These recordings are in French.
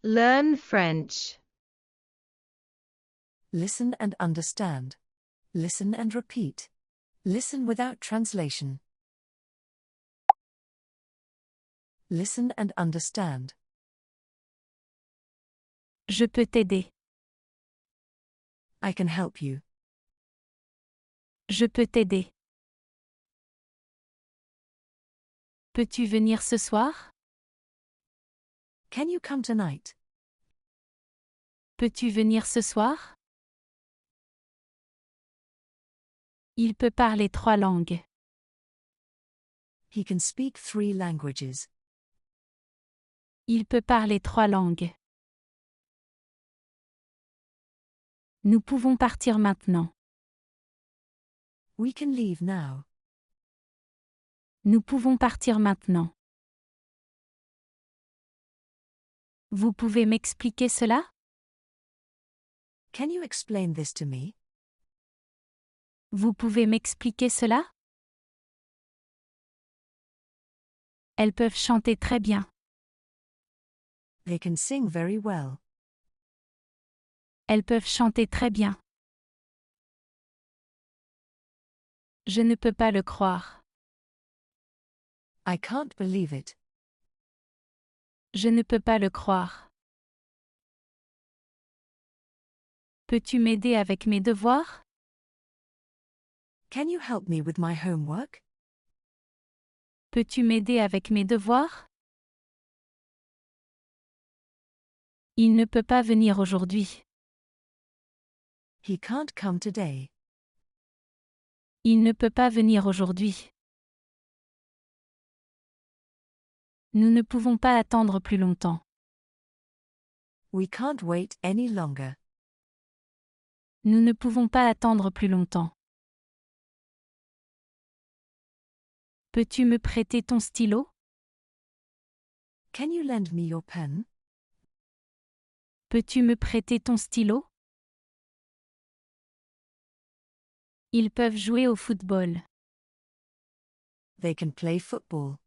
Learn French. Listen and understand. Listen and repeat. Listen without translation. Listen and understand. Je peux t'aider. I can help you. Je peux t'aider. Peux-tu venir ce soir? Can you come tonight? Peux-tu venir ce soir? Il peut parler 3 langues. He can speak 3 languages. Il peut parler 3 langues. Nous pouvons partir maintenant. We can leave now. Nous pouvons partir maintenant. Vous pouvez m'expliquer cela? Can you explain this to me? Vous pouvez m'expliquer cela? Elles peuvent chanter très bien. They can sing very well. Elles peuvent chanter très bien. Je ne peux pas le croire. I can't believe it. Je ne peux pas le croire. Peux-tu m'aider avec mes devoirs? Can you help me with my homework? Peux-tu m'aider avec mes devoirs? Il ne peut pas venir aujourd'hui. He can't come today. Il ne peut pas venir aujourd'hui. Nous ne pouvons pas attendre plus longtemps. We can't wait any longer. Nous ne pouvons pas attendre plus longtemps. Peux-tu me prêter ton stylo? Can you lend me your pen? Peux-tu me prêter ton stylo? Ils peuvent jouer au football. They can play football.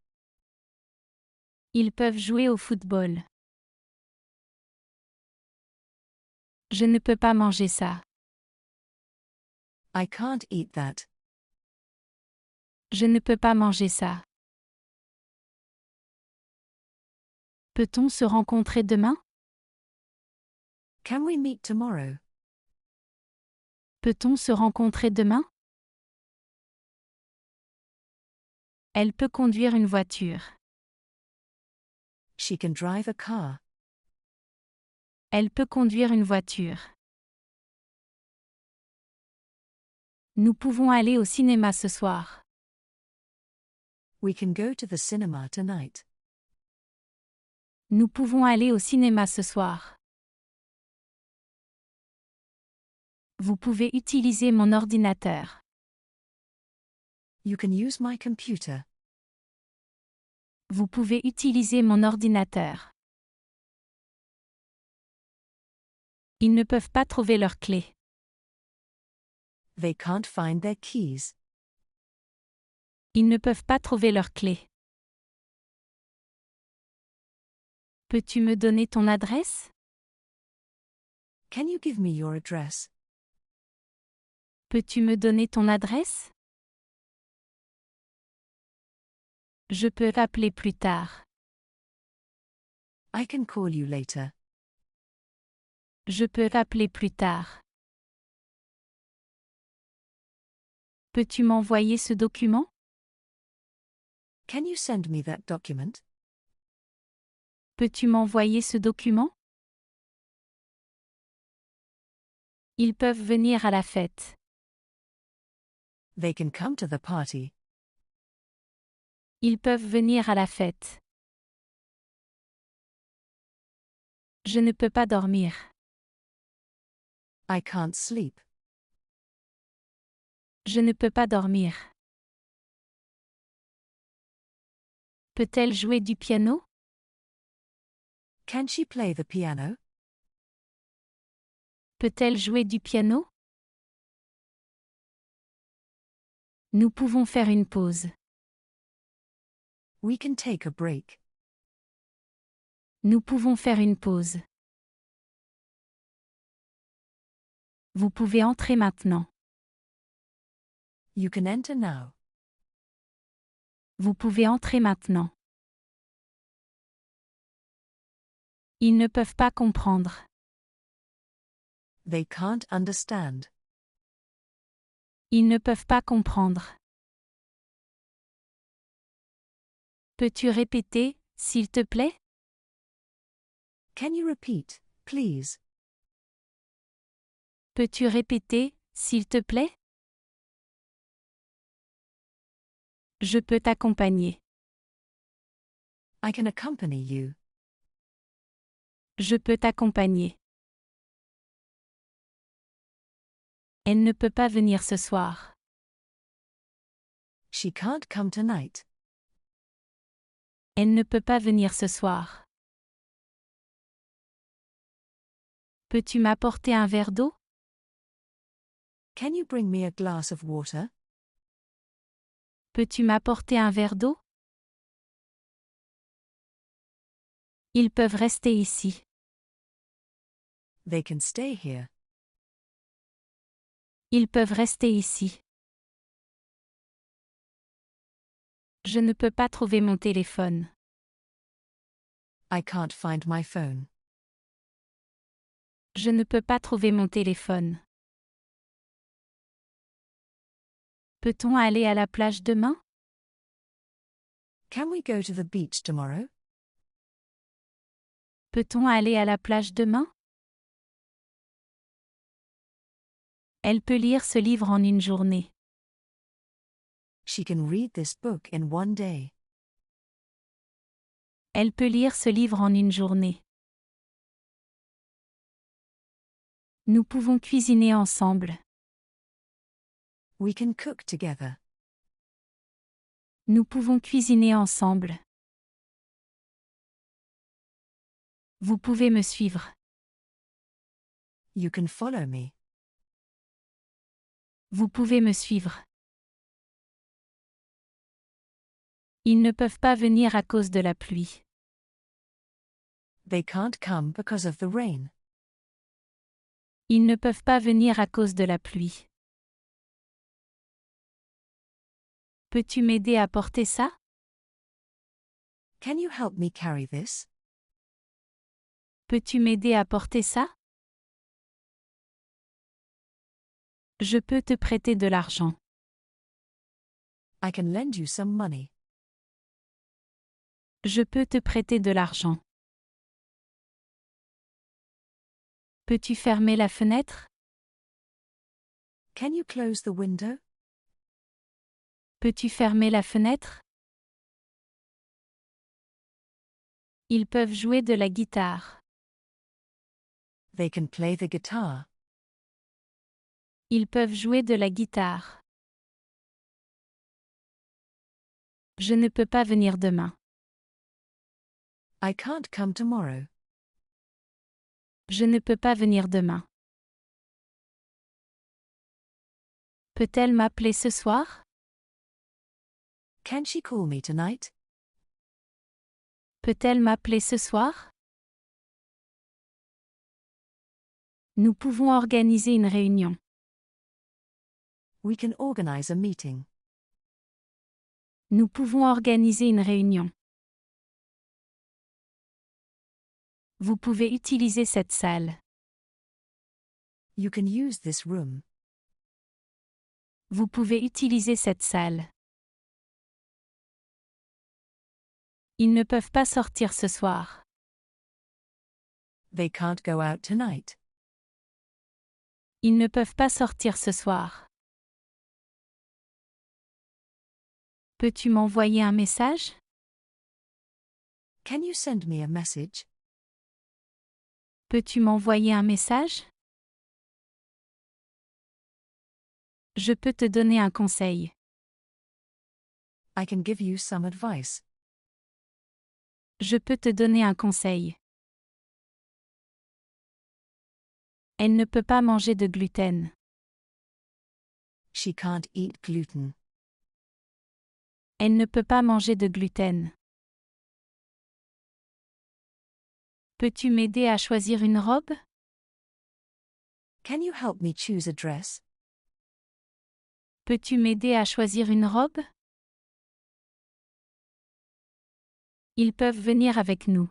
Ils peuvent jouer au football. Je ne peux pas manger ça. I can't eat that. Je ne peux pas manger ça. Peut-on se rencontrer demain? Can we meet tomorrow? Peut-on se rencontrer demain? Elle peut conduire une voiture. She can drive a car. Elle peut conduire une voiture. Nous pouvons aller au cinéma ce soir. We can go to the cinema tonight. Nous pouvons aller au cinéma ce soir. Vous pouvez utiliser mon ordinateur. You can use my computer. Vous pouvez utiliser mon ordinateur. Ils ne peuvent pas trouver leurs clés. They can't find their keys. Ils ne peuvent pas trouver leurs clés. Peux-tu me donner ton adresse? Can you give me your address? Peux-tu me donner ton adresse? Je peux rappeler plus tard. I can call you later. Je peux rappeler plus tard. Peux-tu m'envoyer ce document? Can you send me that document? Peux-tu m'envoyer ce document? Ils peuvent venir à la fête. They can come to the party. Ils peuvent venir à la fête. Je ne peux pas dormir. I can't sleep. Je ne peux pas dormir. Peut-elle jouer du piano? Can she play the piano? Peut-elle jouer du piano? Nous pouvons faire une pause. We can take a break. Nous pouvons faire une pause. Vous pouvez entrer maintenant. You can enter now. Vous pouvez entrer maintenant. Ils ne peuvent pas comprendre. They can't understand. Ils ne peuvent pas comprendre. Peux-tu répéter, s'il te plaît? Can you repeat, please? Peux-tu répéter, s'il te plaît? Je peux t'accompagner. I can accompany you. Je peux t'accompagner. Elle ne peut pas venir ce soir. She can't come tonight. Elle ne peut pas venir ce soir. Peux-tu m'apporter un verre d'eau? Can you bring me a glass of water? Peux-tu m'apporter un verre d'eau? Ils peuvent rester ici. They can stay here. Ils peuvent rester ici. Je ne peux pas trouver mon téléphone. I can't find my phone. Je ne peux pas trouver mon téléphone. Peut-on aller à la plage demain? Can we go to the beach tomorrow? Peut-on aller à la plage demain? Elle peut lire ce livre en une journée. She can read this book in one day. Elle peut lire ce livre en une journée. Nous pouvons cuisiner ensemble. We can cook together. Nous pouvons cuisiner ensemble. Vous pouvez me suivre. You can follow me. Vous pouvez me suivre. Ils ne peuvent pas venir à cause de la pluie. They can't come because of the rain. Ils ne peuvent pas venir à cause de la pluie. Peux-tu m'aider à porter ça? Can you help me carry this? Peux-tu m'aider à porter ça? Je peux te prêter de l'argent. I can lend you some money. Je peux te prêter de l'argent. Peux-tu fermer la fenêtre? Can you close the window? Peux-tu fermer la fenêtre? Ils peuvent jouer de la guitare. They can play the guitar. Ils peuvent jouer de la guitare. Je ne peux pas venir demain. I can't come tomorrow. Je ne peux pas venir demain. Peut-elle m'appeler ce soir? Can she call me tonight? Peut-elle m'appeler ce soir? Nous pouvons organiser une réunion. We can organize a meeting. Nous pouvons organiser une réunion. Vous pouvez utiliser cette salle. You can use this room. Vous pouvez utiliser cette salle. Ils ne peuvent pas sortir ce soir. They can't go out tonight. Ils ne peuvent pas sortir ce soir. Peux-tu m'envoyer un message? Can you send me a message? Peux-tu m'envoyer un message? Je peux te donner un conseil. I can give you some advice. Je peux te donner un conseil. Elle ne peut pas manger de gluten. She can't eat gluten. Elle ne peut pas manger de gluten. Peux-tu m'aider à choisir une robe? Can you help me choose a dress? Peux-tu m'aider à choisir une robe? Ils peuvent venir avec nous.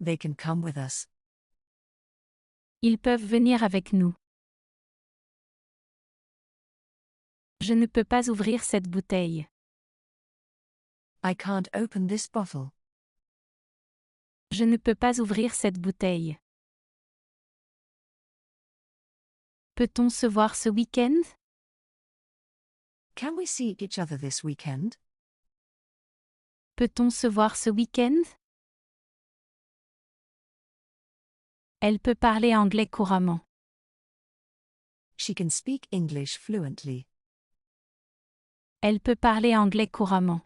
They can come with us. Ils peuvent venir avec nous. Je ne peux pas ouvrir cette bouteille. I can't open this bottle. Je ne peux pas ouvrir cette bouteille. Peut-on se voir ce week-end? Can we see each other this weekend? Peut-on se voir ce week-end? Elle peut parler anglais couramment. She can speak English fluently. Elle peut parler anglais couramment.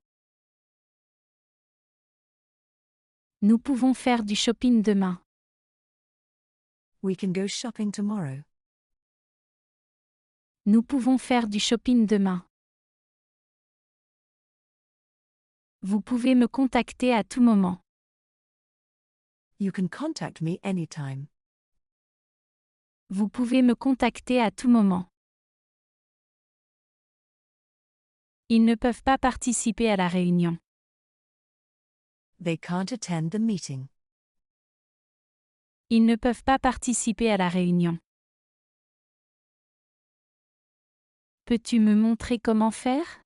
Nous pouvons faire du shopping demain. We can go shopping tomorrow. Nous pouvons faire du shopping demain. Vous pouvez me contacter à tout moment. You can contact me anytime. Vous pouvez me contacter à tout moment. Ils ne peuvent pas participer à la réunion. They can't attend the meeting. Ils ne peuvent pas participer à la réunion. Peux-tu me montrer comment faire?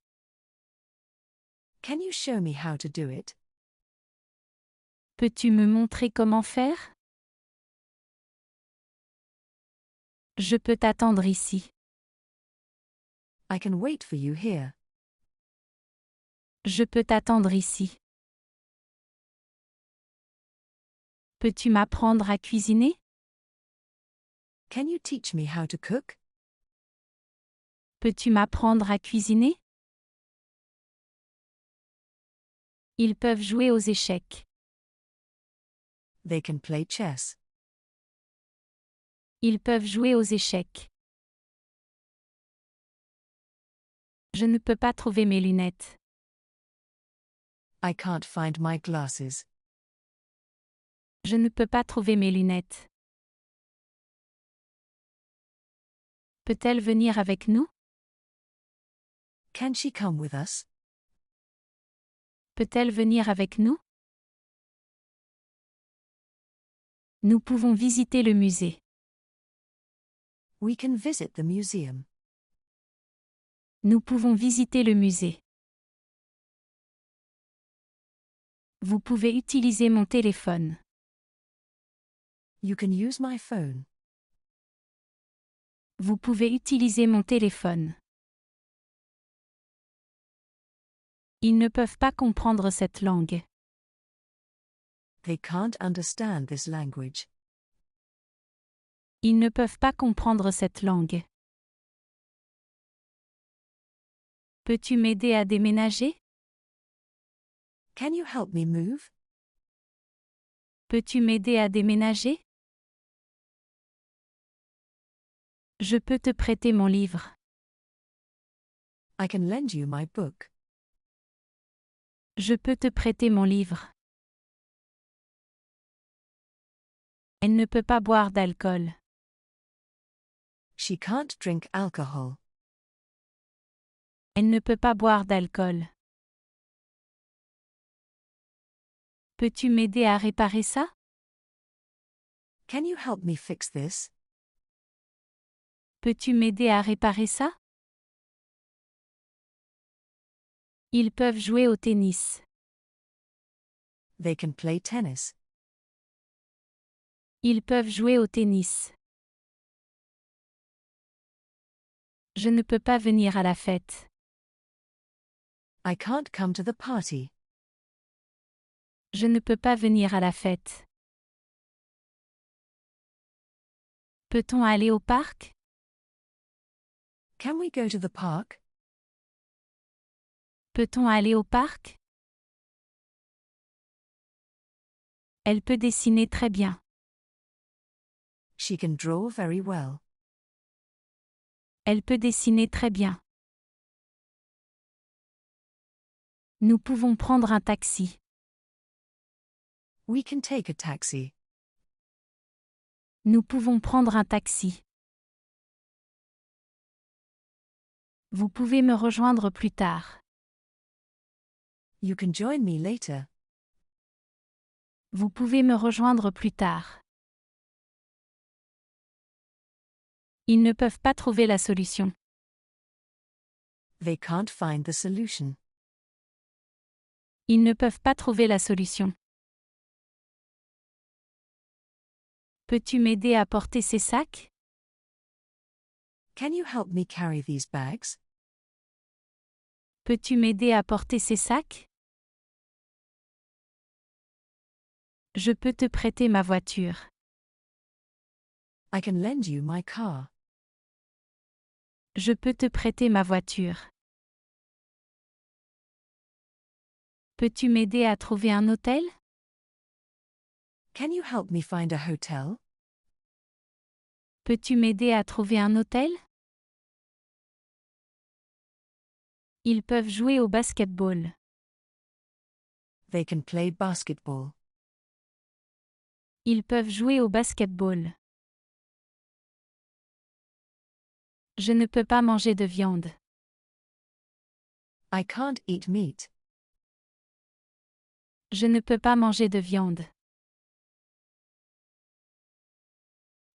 Can you show me how to do it? Peux-tu me montrer comment faire? Je peux t'attendre ici. I can wait for you here. Je peux t'attendre ici. Peux-tu m'apprendre à cuisiner? Can you teach me how to cook? Peux-tu m'apprendre à cuisiner? Ils peuvent jouer aux échecs. They can play chess. Ils peuvent jouer aux échecs. Je ne peux pas trouver mes lunettes. I can't find my glasses. Je ne peux pas trouver mes lunettes. Peut-elle venir avec nous? Can she come with us? Peut-elle venir avec nous? Nous pouvons visiter le musée. We can visit the museum. Nous pouvons visiter le musée. Vous pouvez utiliser mon téléphone. You can use my phone. Vous pouvez utiliser mon téléphone. Ils ne peuvent pas comprendre cette langue. They can't understand this language. Ils ne peuvent pas comprendre cette langue. Peux-tu m'aider à déménager? Can you help me move? Peux-tu m'aider à déménager? Je peux te prêter mon livre. I can lend you my book. Je peux te prêter mon livre. Elle ne peut pas boire d'alcool. She can't drink alcohol. Elle ne peut pas boire d'alcool. Peux-tu m'aider à réparer ça? Can you help me fix this? Peux-tu m'aider à réparer ça? Ils peuvent jouer au tennis. They can play tennis. Ils peuvent jouer au tennis. Je ne peux pas venir à la fête. I can't come to the party. Je ne peux pas venir à la fête. Peut-on aller au parc? Can we go to the park? Peut-on aller au parc? Elle peut dessiner très bien. She can draw very well. Elle peut dessiner très bien. Nous pouvons prendre un taxi. We can take a taxi. Nous pouvons prendre un taxi. Vous pouvez me rejoindre plus tard. You can join me later. Vous pouvez me rejoindre plus tard. Ils ne peuvent pas trouver la solution. They can't find the solution. Ils ne peuvent pas trouver la solution. Peux-tu m'aider à porter ces sacs? Can you help me carry these bags? Peux-tu m'aider à porter ces sacs? Je peux te prêter ma voiture. I can lend you my car. Je peux te prêter ma voiture. Peux-tu m'aider à trouver un hôtel? Can you help me find a hotel? Peux-tu m'aider à trouver un hôtel? Ils peuvent jouer au basketball. They can play basketball. Ils peuvent jouer au basketball. Je ne peux pas manger de viande. I can't eat meat. Je ne peux pas manger de viande.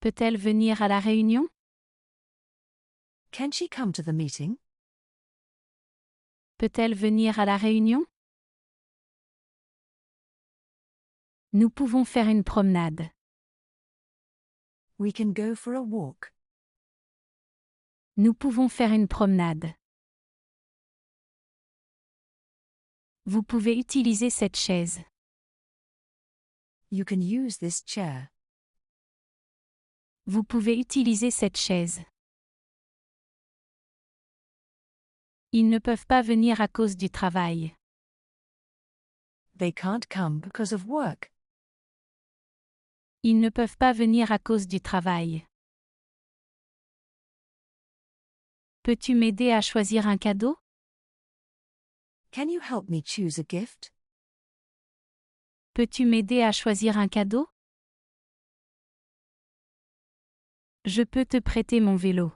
Peut-elle venir à la réunion? Can she come to the meeting? Peut-elle venir à la réunion? Nous pouvons faire une promenade. We can go for a walk. Nous pouvons faire une promenade. Vous pouvez utiliser cette chaise. You can use this chair. Vous pouvez utiliser cette chaise. Ils ne peuvent pas venir à cause du travail. They can't come because of work. Ils ne peuvent pas venir à cause du travail. Peux-tu m'aider à choisir un cadeau? Can you help me choose a gift? Peux-tu m'aider à choisir un cadeau? Je peux te prêter mon vélo.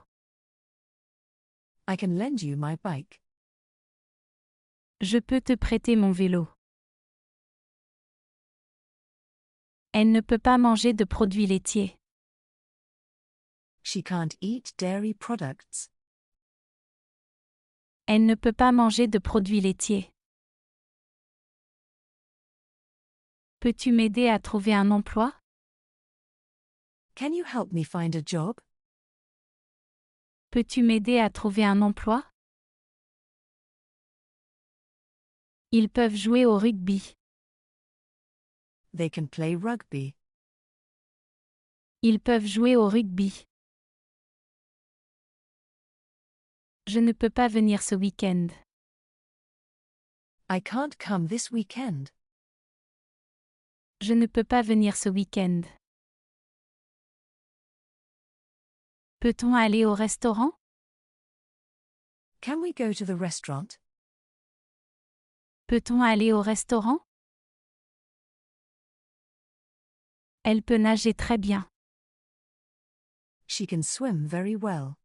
I can lend you my bike. Je peux te prêter mon vélo. Elle ne peut pas manger de produits laitiers. She can't eat dairy products. Elle ne peut pas manger de produits laitiers. Peux-tu m'aider à trouver un emploi? Can you help me find a job? Peux-tu m'aider à trouver un emploi? Ils peuvent jouer au rugby. They can play rugby. Ils peuvent jouer au rugby. Je ne peux pas venir ce week-end. I can't come this weekend. Je ne peux pas venir ce week-end. Peut-on aller au restaurant? Can we go to the restaurant? Peut-on aller au restaurant? Elle peut nager très bien. She can swim very well.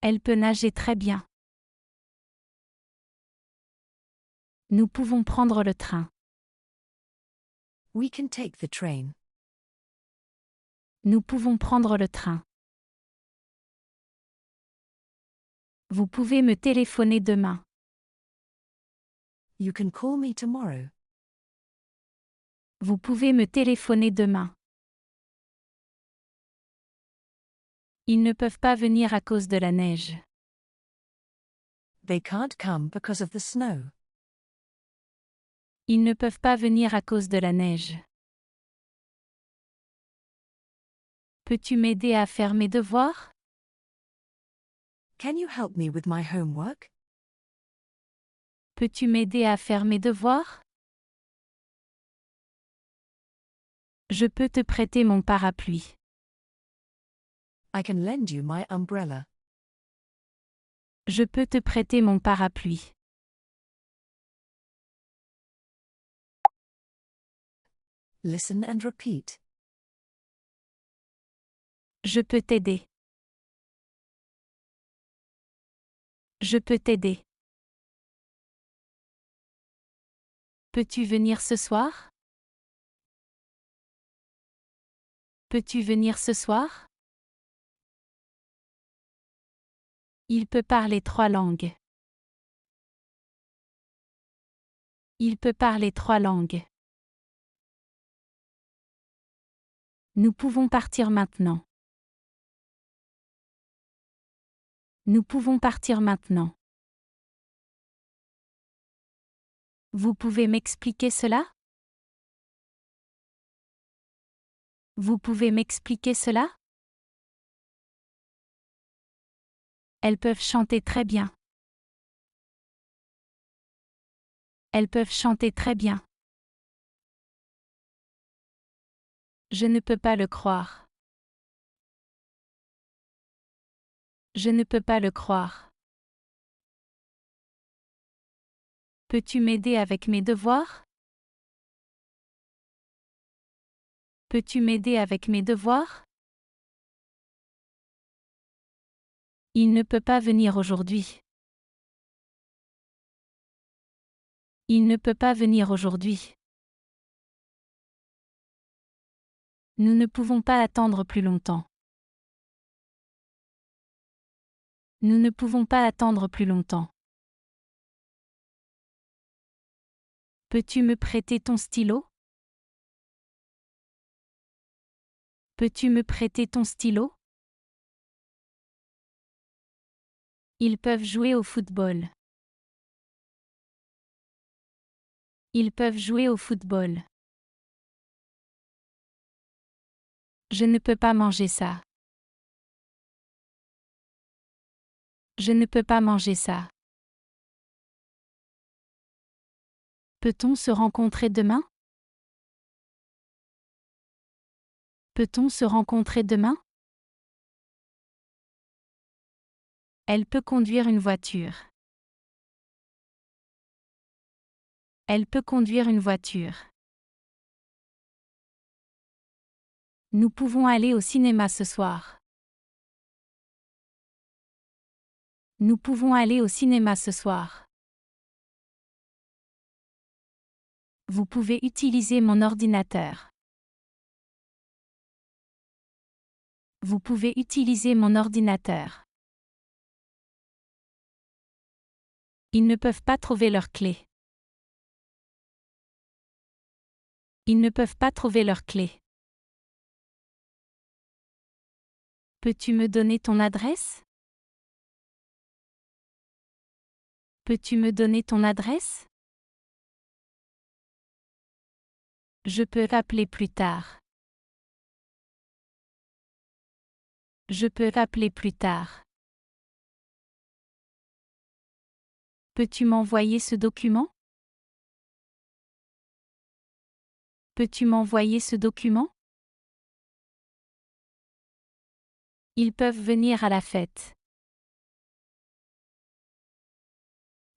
Elle peut nager très bien. Nous pouvons prendre le train. We can take the train. Nous pouvons prendre le train. Vous pouvez me téléphoner demain. You can call me tomorrow. Vous pouvez me téléphoner demain. Ils ne peuvent pas venir à cause de la neige. They can't come because of the snow. Ils ne peuvent pas venir à cause de la neige. Peux-tu m'aider à faire mes devoirs? Can you help me with my homework? Peux-tu m'aider à faire mes devoirs? Je peux te prêter mon parapluie. I can lend you my umbrella. Je peux te prêter mon parapluie. Listen and repeat. Je peux t'aider. Je peux t'aider. Peux-tu venir ce soir? Peux-tu venir ce soir? Il peut parler 3 langues. Il peut parler 3 langues. Nous pouvons partir maintenant. Nous pouvons partir maintenant. Vous pouvez m'expliquer cela? Vous pouvez m'expliquer cela? Elles peuvent chanter très bien. Elles peuvent chanter très bien. Je ne peux pas le croire. Je ne peux pas le croire. Peux-tu m'aider avec mes devoirs? Peux-tu m'aider avec mes devoirs? Il ne peut pas venir aujourd'hui. Il ne peut pas venir aujourd'hui. Nous ne pouvons pas attendre plus longtemps. Nous ne pouvons pas attendre plus longtemps. Peux-tu me prêter ton stylo? Peux-tu me prêter ton stylo? Ils peuvent jouer au football. Ils peuvent jouer au football. Je ne peux pas manger ça. Je ne peux pas manger ça. Peut-on se rencontrer demain? Peut-on se rencontrer demain? Elle peut conduire une voiture. Elle peut conduire une voiture. Nous pouvons aller au cinéma ce soir. Nous pouvons aller au cinéma ce soir. Vous pouvez utiliser mon ordinateur. Vous pouvez utiliser mon ordinateur. Ils ne peuvent pas trouver leurs clés. Ils ne peuvent pas trouver leurs clés. Peux-tu me donner ton adresse? Peux-tu me donner ton adresse? Je peux rappeler plus tard. Je peux rappeler plus tard. Peux-tu m'envoyer ce document? Peux-tu m'envoyer ce document? Ils peuvent venir à la fête.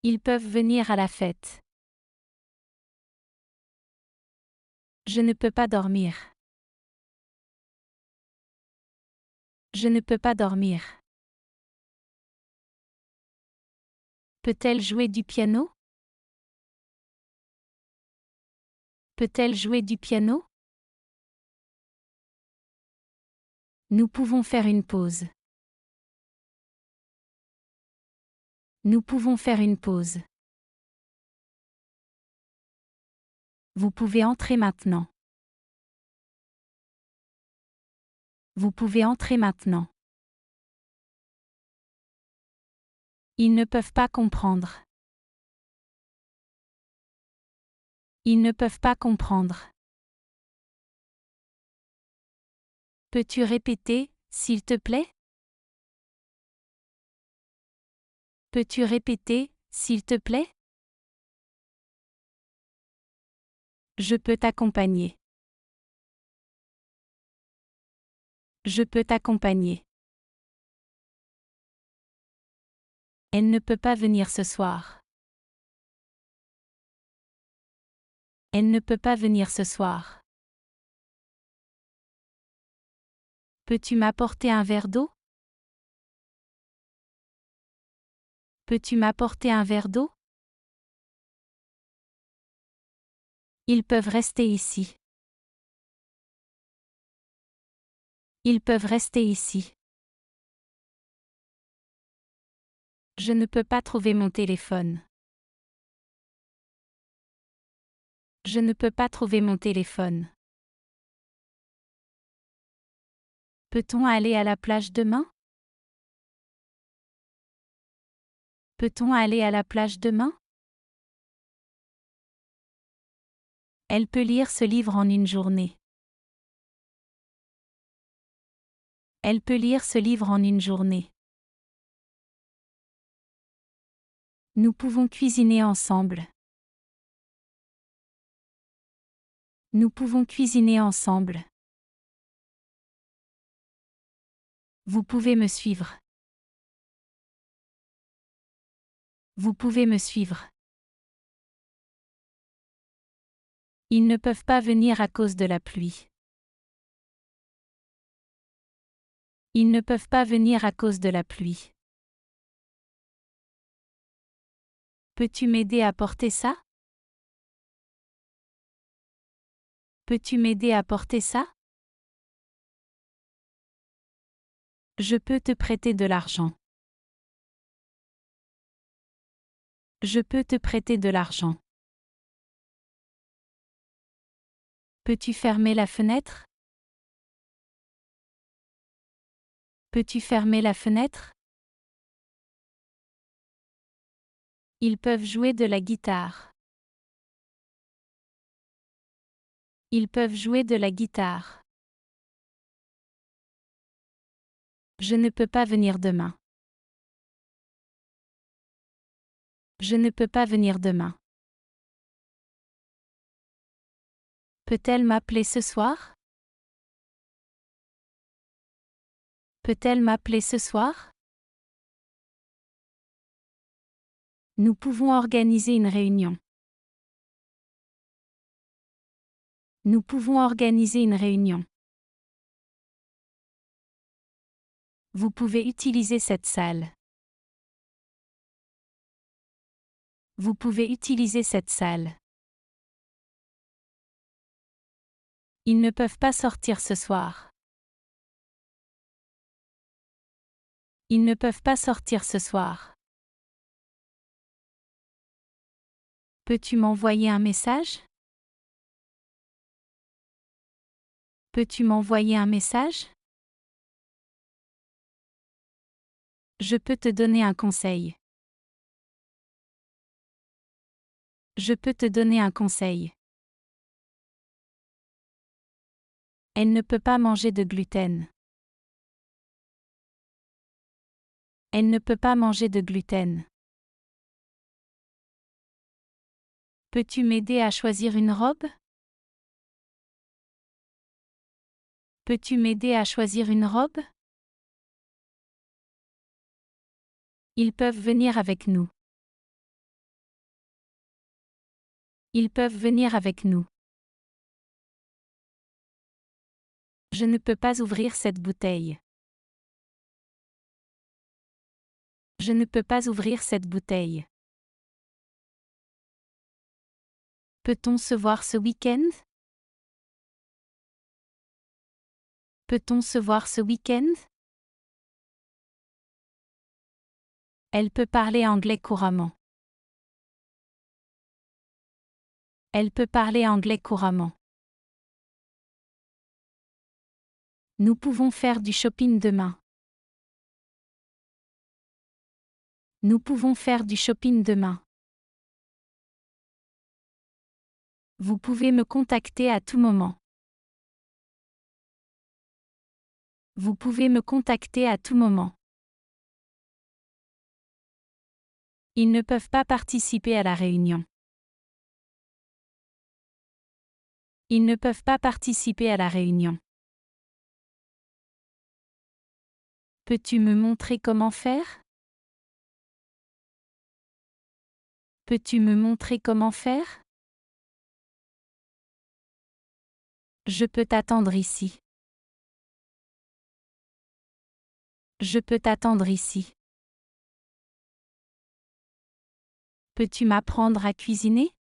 Ils peuvent venir à la fête. Je ne peux pas dormir. Je ne peux pas dormir. Peut-elle jouer du piano? Peut-elle jouer du piano? Nous pouvons faire une pause. Nous pouvons faire une pause. Vous pouvez entrer maintenant. Vous pouvez entrer maintenant. Ils ne peuvent pas comprendre. Ils ne peuvent pas comprendre. Peux-tu répéter, s'il te plaît? Peux-tu répéter, s'il te plaît? Je peux t'accompagner. Je peux t'accompagner. Elle ne peut pas venir ce soir. Elle ne peut pas venir ce soir. Peux-tu m'apporter un verre d'eau? Peux-tu m'apporter un verre d'eau? Ils peuvent rester ici. Ils peuvent rester ici. Je ne peux pas trouver mon téléphone. Je ne peux pas trouver mon téléphone. Peut-on aller à la plage demain? Peut-on aller à la plage demain? Elle peut lire ce livre en une journée. Elle peut lire ce livre en une journée. Nous pouvons cuisiner ensemble. Nous pouvons cuisiner ensemble. Vous pouvez me suivre. Vous pouvez me suivre. Ils ne peuvent pas venir à cause de la pluie. Ils ne peuvent pas venir à cause de la pluie. Peux-tu m'aider à porter ça? Peux-tu m'aider à porter ça? Je peux te prêter de l'argent. Je peux te prêter de l'argent. Peux-tu fermer la fenêtre? Peux-tu fermer la fenêtre? Ils peuvent jouer de la guitare. Ils peuvent jouer de la guitare. Je ne peux pas venir demain. Je ne peux pas venir demain. Peut-elle m'appeler ce soir? Peut-elle m'appeler ce soir? Nous pouvons organiser une réunion. Nous pouvons organiser une réunion. Vous pouvez utiliser cette salle. Vous pouvez utiliser cette salle. Ils ne peuvent pas sortir ce soir. Ils ne peuvent pas sortir ce soir. Peux-tu m'envoyer un message? Peux-tu m'envoyer un message? Je peux te donner un conseil. Je peux te donner un conseil. Elle ne peut pas manger de gluten. Elle ne peut pas manger de gluten. Peux-tu m'aider à choisir une robe? Peux-tu m'aider à choisir une robe? Ils peuvent venir avec nous. Ils peuvent venir avec nous. Je ne peux pas ouvrir cette bouteille. Je ne peux pas ouvrir cette bouteille. Peut-on se voir ce week-end? Peut-on se voir ce week-end? Elle peut parler anglais couramment. Elle peut parler anglais couramment. Nous pouvons faire du shopping demain. Nous pouvons faire du shopping demain. Vous pouvez me contacter à tout moment. Vous pouvez me contacter à tout moment. Ils ne peuvent pas participer à la réunion. Ils ne peuvent pas participer à la réunion. Peux-tu me montrer comment faire? Peux-tu me montrer comment faire? Je peux t'attendre ici. Je peux t'attendre ici. Peux-tu m'apprendre à cuisiner?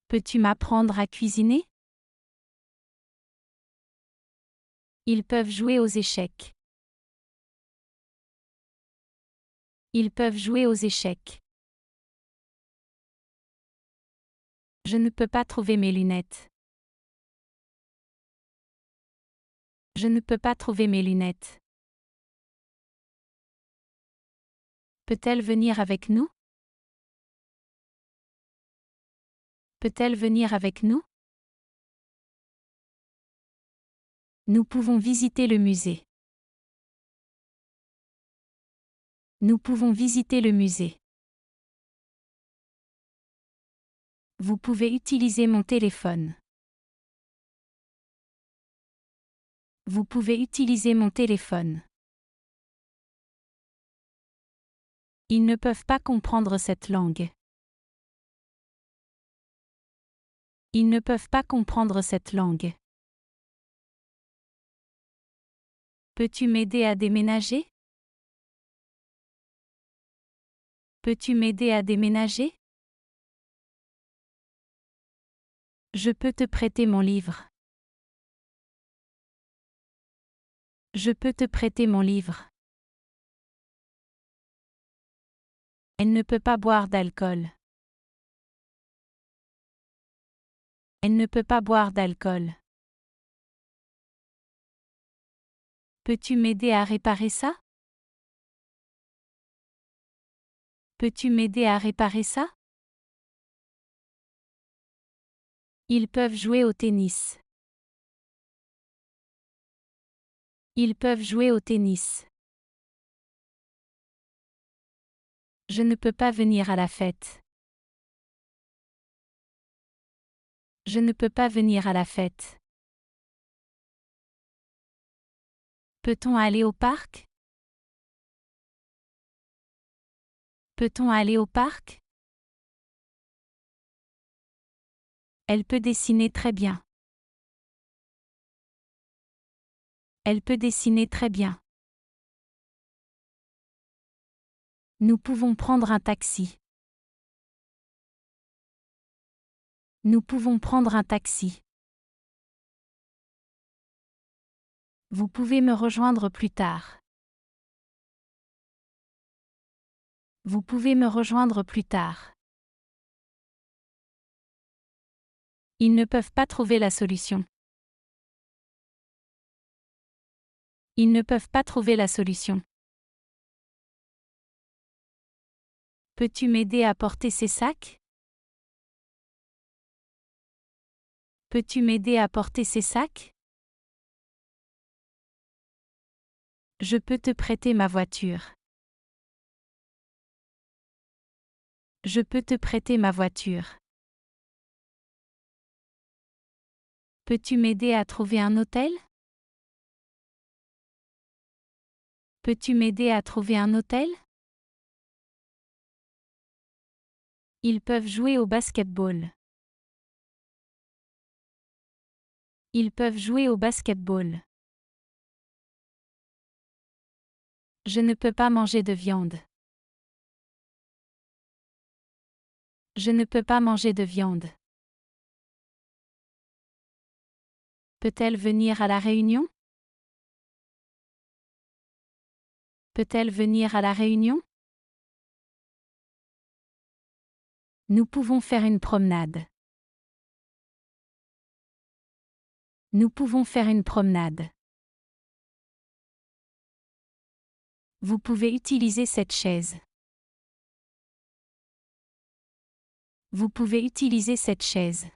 Peux-tu m'apprendre à cuisiner? Ils peuvent jouer aux échecs. Ils peuvent jouer aux échecs. Je ne peux pas trouver mes lunettes. Je ne peux pas trouver mes lunettes. Peut-elle venir avec nous? Peut-elle venir avec nous? Nous pouvons visiter le musée. Nous pouvons visiter le musée. Vous pouvez utiliser mon téléphone. Vous pouvez utiliser mon téléphone. Ils ne peuvent pas comprendre cette langue. Ils ne peuvent pas comprendre cette langue. Peux-tu m'aider à déménager? Peux-tu m'aider à déménager? Je peux te prêter mon livre. Je peux te prêter mon livre. Elle ne peut pas boire d'alcool. Elle ne peut pas boire d'alcool. Peux-tu m'aider à réparer ça? Peux-tu m'aider à réparer ça? Ils peuvent jouer au tennis. Ils peuvent jouer au tennis. Je ne peux pas venir à la fête. Je ne peux pas venir à la fête. Peut-on aller au parc? Peut-on aller au parc? Elle peut dessiner très bien. Elle peut dessiner très bien. Nous pouvons prendre un taxi. Nous pouvons prendre un taxi. Vous pouvez me rejoindre plus tard. Vous pouvez me rejoindre plus tard. Ils ne peuvent pas trouver la solution. Ils ne peuvent pas trouver la solution. Peux-tu m'aider à porter ces sacs? Peux-tu m'aider à porter ces sacs? Je peux te prêter ma voiture. Je peux te prêter ma voiture. Peux-tu m'aider à trouver un hôtel? Peux-tu m'aider à trouver un hôtel? Ils peuvent jouer au basket-ball. Ils peuvent jouer au basket-ball. Je ne peux pas manger de viande. Je ne peux pas manger de viande. Peut-elle venir à la réunion? Peut-elle venir à la réunion? Nous pouvons faire une promenade. Nous pouvons faire une promenade. Vous pouvez utiliser cette chaise. Vous pouvez utiliser cette chaise.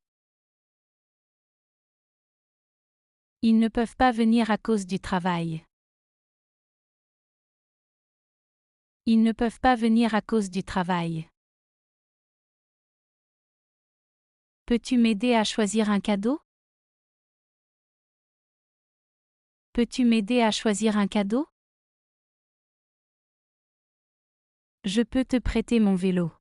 Ils ne peuvent pas venir à cause du travail. Ils ne peuvent pas venir à cause du travail. Peux-tu m'aider à choisir un cadeau? Peux-tu m'aider à choisir un cadeau? Je peux te prêter mon vélo.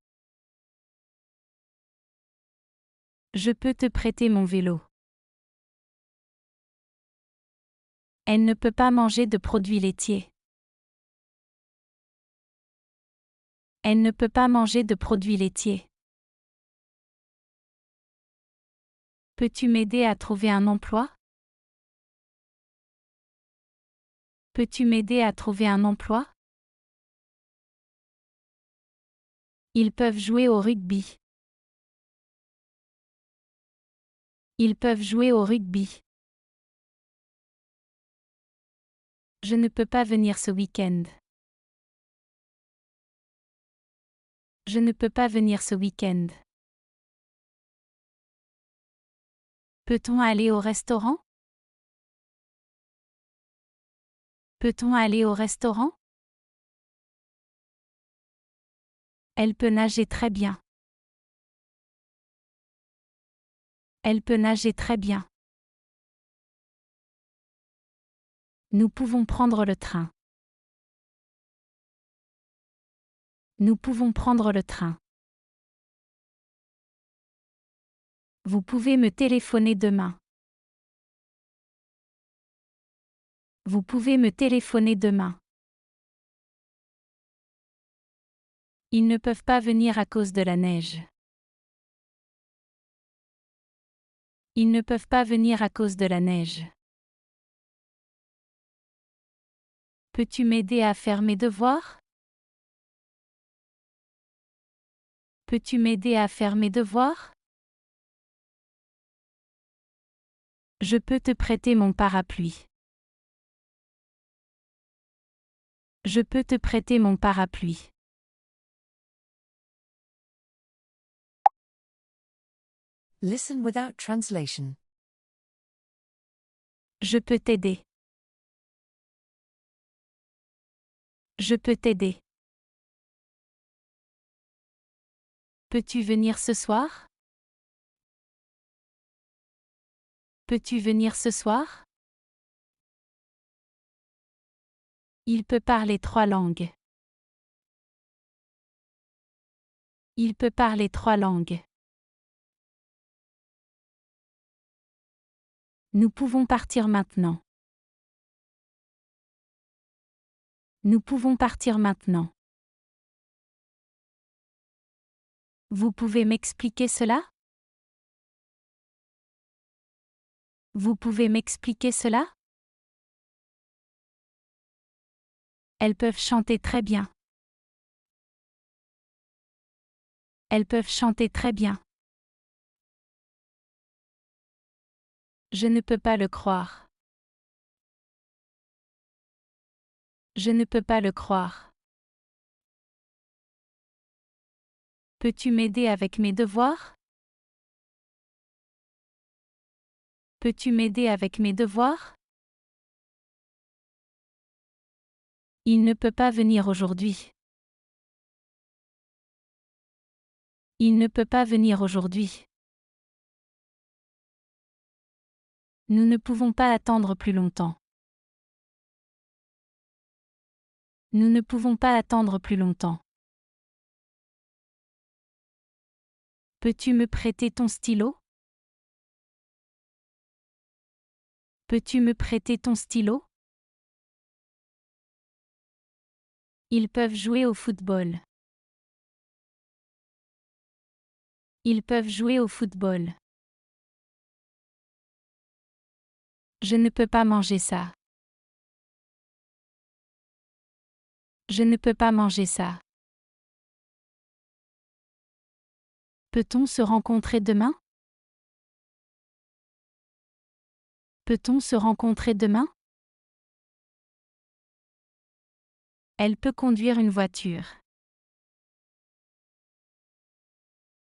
Je peux te prêter mon vélo. Elle ne peut pas manger de produits laitiers. Elle ne peut pas manger de produits laitiers. Peux-tu m'aider à trouver un emploi? Peux-tu m'aider à trouver un emploi? Ils peuvent jouer au rugby. Ils peuvent jouer au rugby. Je ne peux pas venir ce week-end. Je ne peux pas venir ce week-end. Peut-on aller au restaurant? Peut-on aller au restaurant? Elle peut nager très bien. Elle peut nager très bien. Nous pouvons prendre le train. Nous pouvons prendre le train. Vous pouvez me téléphoner demain. Vous pouvez me téléphoner demain. Ils ne peuvent pas venir à cause de la neige. Ils ne peuvent pas venir à cause de la neige. Peux-tu m'aider à faire mes devoirs? Peux-tu m'aider à faire mes devoirs? Je peux te prêter mon parapluie. Je peux te prêter mon parapluie. Listen without translation. Je peux t'aider. Je peux t'aider. Peux-tu venir ce soir? Peux-tu venir ce soir? Il peut parler 3 langues. Il peut parler 3 langues. Nous pouvons partir maintenant. Nous pouvons partir maintenant. Vous pouvez m'expliquer cela? Vous pouvez m'expliquer cela? Elles peuvent chanter très bien. Elles peuvent chanter très bien. Je ne peux pas le croire. Je ne peux pas le croire. Peux-tu m'aider avec mes devoirs? Peux-tu m'aider avec mes devoirs? Il ne peut pas venir aujourd'hui. Il ne peut pas venir aujourd'hui. Nous ne pouvons pas attendre plus longtemps. Nous ne pouvons pas attendre plus longtemps. Peux-tu me prêter ton stylo? Peux-tu me prêter ton stylo? Ils peuvent jouer au football. Ils peuvent jouer au football. Je ne peux pas manger ça. Je ne peux pas manger ça. Peut-on se rencontrer demain? Peut-on se rencontrer demain? Elle peut conduire une voiture.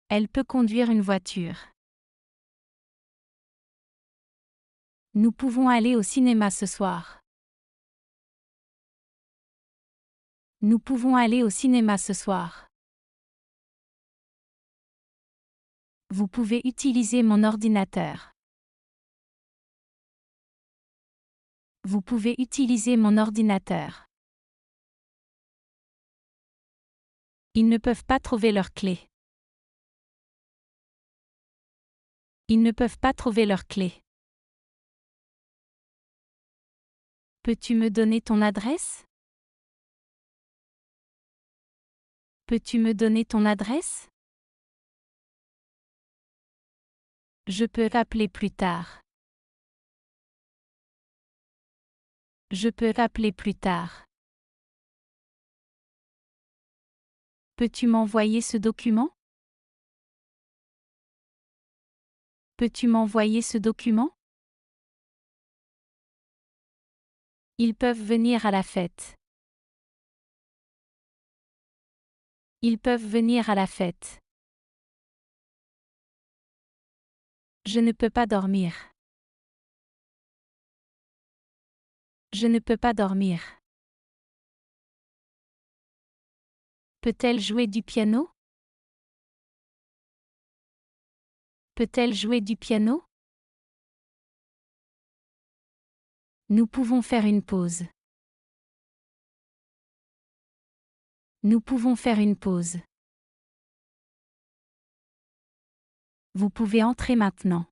Elle peut conduire une voiture. Nous pouvons aller au cinéma ce soir. Nous pouvons aller au cinéma ce soir. Vous pouvez utiliser mon ordinateur. Vous pouvez utiliser mon ordinateur. Ils ne peuvent pas trouver leurs clés. Ils ne peuvent pas trouver leurs clés. Peux-tu me donner ton adresse? Peux-tu me donner ton adresse? Je peux rappeler plus tard. Je peux rappeler plus tard. Peux-tu m'envoyer ce document? Peux-tu m'envoyer ce document? Ils peuvent venir à la fête. Ils peuvent venir à la fête. Je ne peux pas dormir. Je ne peux pas dormir. Peut-elle jouer du piano? Peut-elle jouer du piano? Nous pouvons faire une pause. Nous pouvons faire une pause. Vous pouvez entrer maintenant.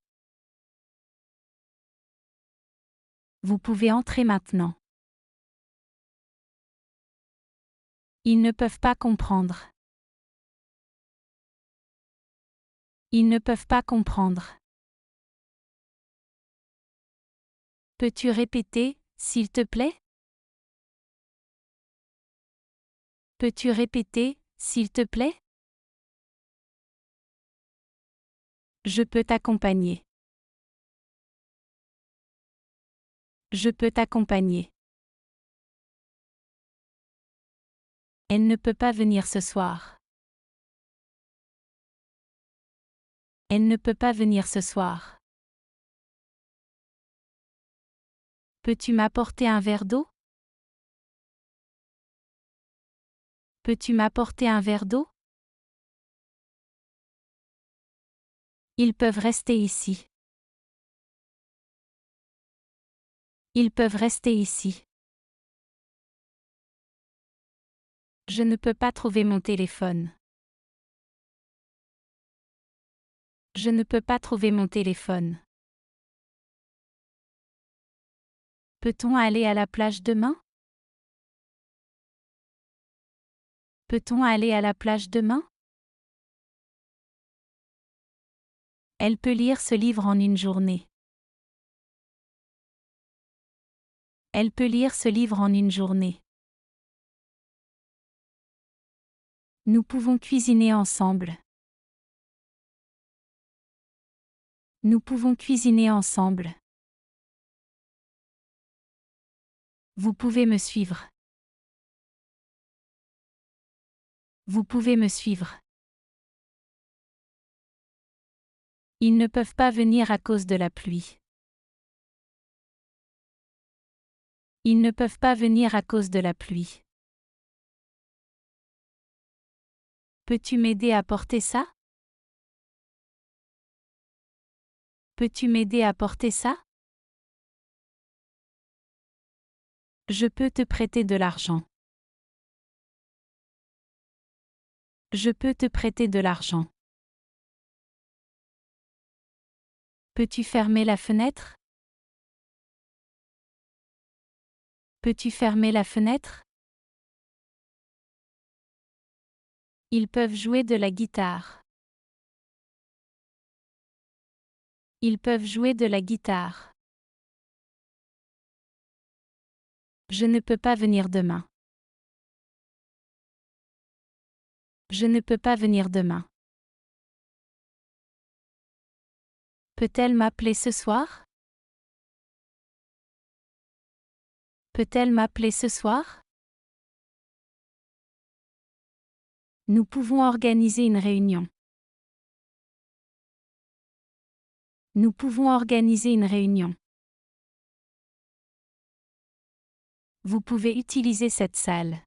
Vous pouvez entrer maintenant. Ils ne peuvent pas comprendre. Ils ne peuvent pas comprendre. Peux-tu répéter, s'il te plaît? Peux-tu répéter, s'il te plaît? Je peux t'accompagner. Je peux t'accompagner. Elle ne peut pas venir ce soir. Elle ne peut pas venir ce soir. Peux-tu m'apporter un verre d'eau? Peux-tu m'apporter un verre d'eau? Ils peuvent rester ici. Ils peuvent rester ici. Je ne peux pas trouver mon téléphone. Je ne peux pas trouver mon téléphone. Peut-on aller à la plage demain? Peut-on aller à la plage demain? Elle peut lire ce livre en une journée. Elle peut lire ce livre en une journée. Nous pouvons cuisiner ensemble. Nous pouvons cuisiner ensemble. Vous pouvez me suivre. Vous pouvez me suivre. Ils ne peuvent pas venir à cause de la pluie. Ils ne peuvent pas venir à cause de la pluie. Peux-tu m'aider à porter ça? Peux-tu m'aider à porter ça? Je peux te prêter de l'argent. Je peux te prêter de l'argent. Peux-tu fermer la fenêtre? Peux-tu fermer la fenêtre? Ils peuvent jouer de la guitare. Ils peuvent jouer de la guitare. Je ne peux pas venir demain. Je ne peux pas venir demain. Peut-elle m'appeler ce soir? Peut-elle m'appeler ce soir? Nous pouvons organiser une réunion. Nous pouvons organiser une réunion. Vous pouvez utiliser cette salle.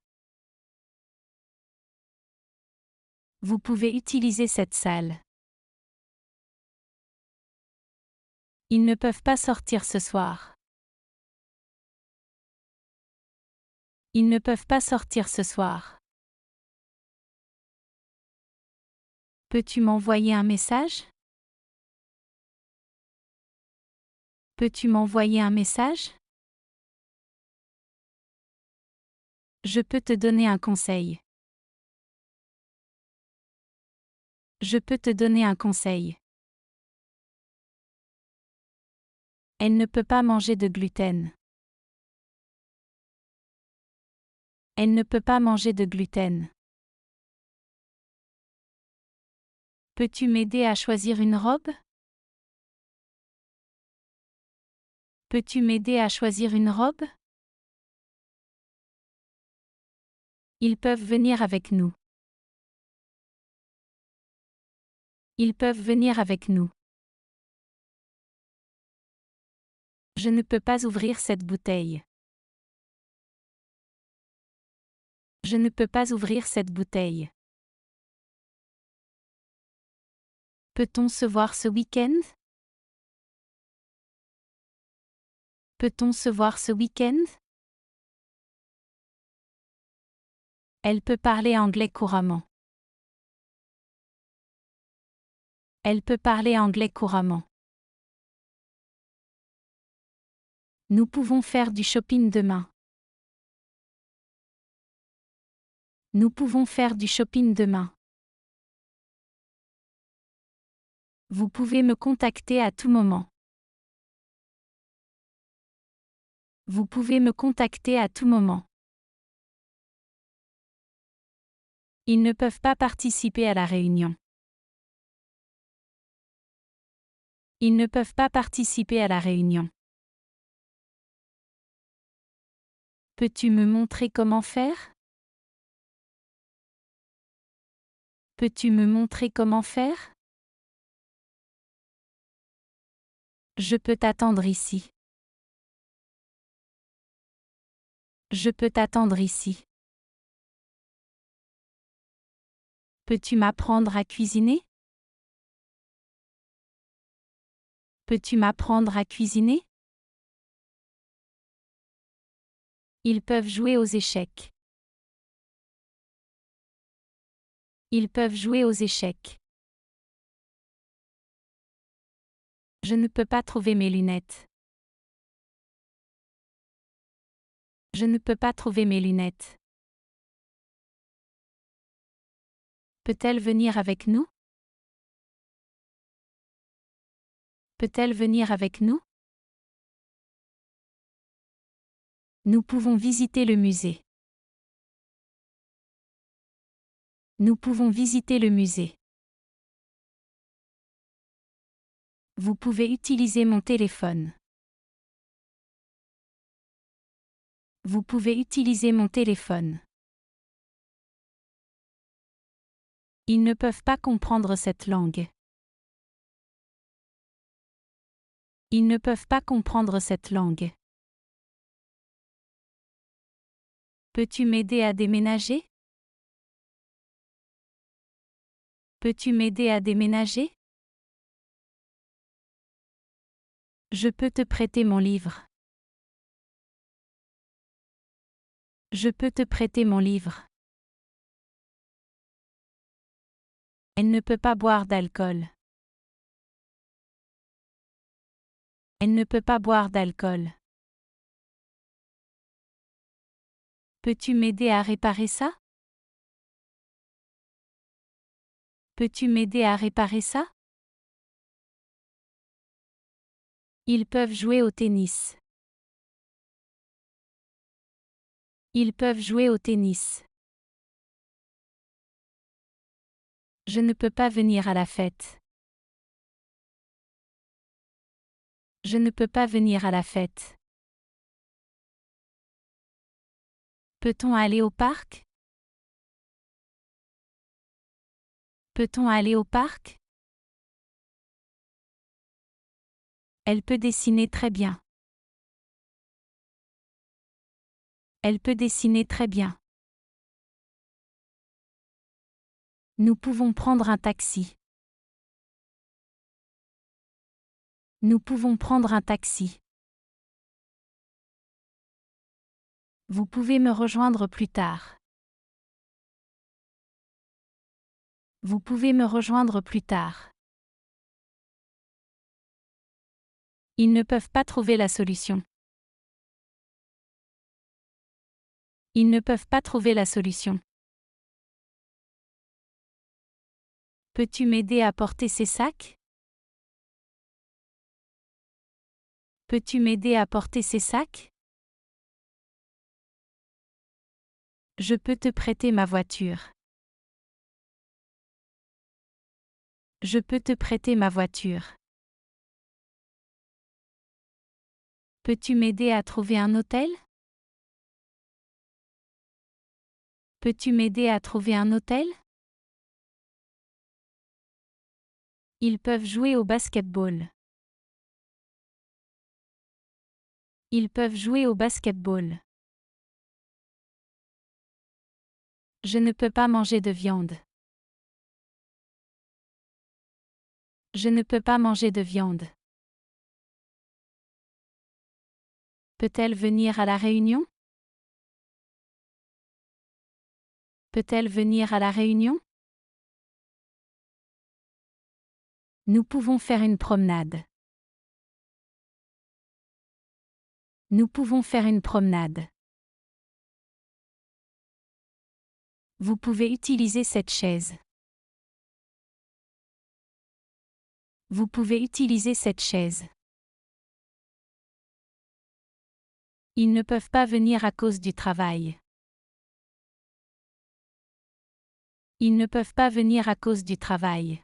Vous pouvez utiliser cette salle. Ils ne peuvent pas sortir ce soir. Ils ne peuvent pas sortir ce soir. Peux-tu m'envoyer un message? Peux-tu m'envoyer un message? Je peux te donner un conseil. Je peux te donner un conseil. Elle ne peut pas manger de gluten. Elle ne peut pas manger de gluten. Peux-tu m'aider à choisir une robe? Peux-tu m'aider à choisir une robe? Ils peuvent venir avec nous. Ils peuvent venir avec nous. Je ne peux pas ouvrir cette bouteille. Je ne peux pas ouvrir cette bouteille. Peut-on se voir ce week-end? Peut-on se voir ce week-end? Elle peut parler anglais couramment. Elle peut parler anglais couramment. Nous pouvons faire du shopping demain. Nous pouvons faire du shopping demain. Vous pouvez me contacter à tout moment. Vous pouvez me contacter à tout moment. Ils ne peuvent pas participer à la réunion. Ils ne peuvent pas participer à la réunion. Peux-tu me montrer comment faire? Peux-tu me montrer comment faire? Je peux t'attendre ici. Je peux t'attendre ici. Peux-tu m'apprendre à cuisiner? Peux-tu m'apprendre à cuisiner? Ils peuvent jouer aux échecs. Ils peuvent jouer aux échecs. Je ne peux pas trouver mes lunettes. Je ne peux pas trouver mes lunettes. Peut-elle venir avec nous? Peut-elle venir avec nous? Nous pouvons visiter le musée. Nous pouvons visiter le musée. Vous pouvez utiliser mon téléphone. Vous pouvez utiliser mon téléphone. Ils ne peuvent pas comprendre cette langue. Ils ne peuvent pas comprendre cette langue. Peux-tu m'aider à déménager? Peux-tu m'aider à déménager? Je peux te prêter mon livre. Je peux te prêter mon livre. Elle ne peut pas boire d'alcool. Elle ne peut pas boire d'alcool. Peux-tu m'aider à réparer ça? Peux-tu m'aider à réparer ça? Ils peuvent jouer au tennis. Ils peuvent jouer au tennis. Je ne peux pas venir à la fête. Je ne peux pas venir à la fête. Peut-on aller au parc? Peut-on aller au parc? Elle peut dessiner très bien. Elle peut dessiner très bien. Nous pouvons prendre un taxi. Nous pouvons prendre un taxi. Vous pouvez me rejoindre plus tard. Vous pouvez me rejoindre plus tard. Ils ne peuvent pas trouver la solution. Ils ne peuvent pas trouver la solution. Peux-tu m'aider à porter ces sacs? Peux-tu m'aider à porter ces sacs? Je peux te prêter ma voiture. Je peux te prêter ma voiture. Peux-tu m'aider à trouver un hôtel? Peux-tu m'aider à trouver un hôtel? Ils peuvent jouer au basketball. Ils peuvent jouer au basketball. Je ne peux pas manger de viande. Je ne peux pas manger de viande. Peut-elle venir à la réunion? Peut-elle venir à la réunion? Nous pouvons faire une promenade. Nous pouvons faire une promenade. Vous pouvez utiliser cette chaise. Vous pouvez utiliser cette chaise. Ils ne peuvent pas venir à cause du travail. Ils ne peuvent pas venir à cause du travail.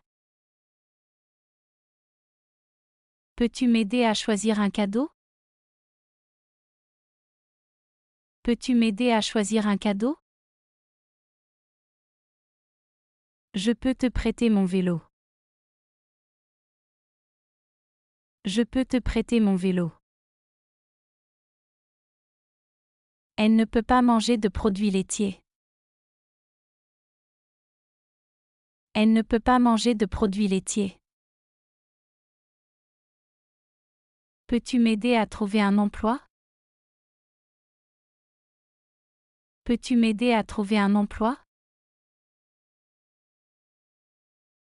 Peux-tu m'aider à choisir un cadeau? Peux-tu m'aider à choisir un cadeau? Je peux te prêter mon vélo. Je peux te prêter mon vélo. Elle ne peut pas manger de produits laitiers. Elle ne peut pas manger de produits laitiers. Peux-tu m'aider à trouver un emploi? Peux-tu m'aider à trouver un emploi?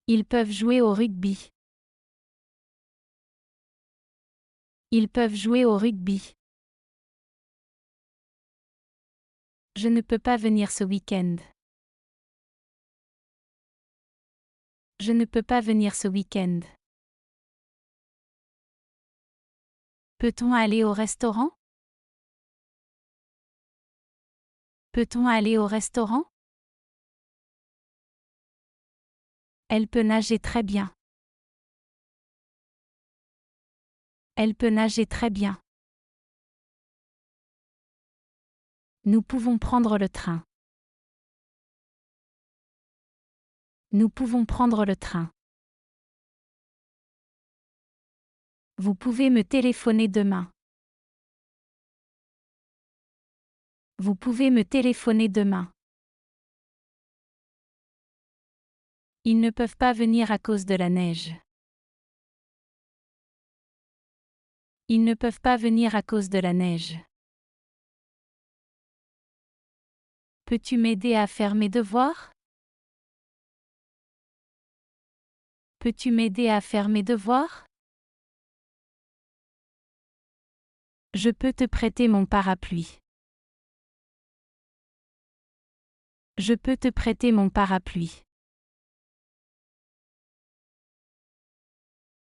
Ils peuvent jouer au rugby. Ils peuvent jouer au rugby. Je ne peux pas venir ce week-end. Je ne peux pas venir ce week-end. Peut-on aller au restaurant? Peut-on aller au restaurant? Elle peut nager très bien. Elle peut nager très bien. Nous pouvons prendre le train. Nous pouvons prendre le train. Vous pouvez me téléphoner demain. Vous pouvez me téléphoner demain. Ils ne peuvent pas venir à cause de la neige. Ils ne peuvent pas venir à cause de la neige. Peux-tu m'aider à faire mes devoirs? Peux-tu m'aider à faire mes devoirs? Je peux te prêter mon parapluie. Je peux te prêter mon parapluie.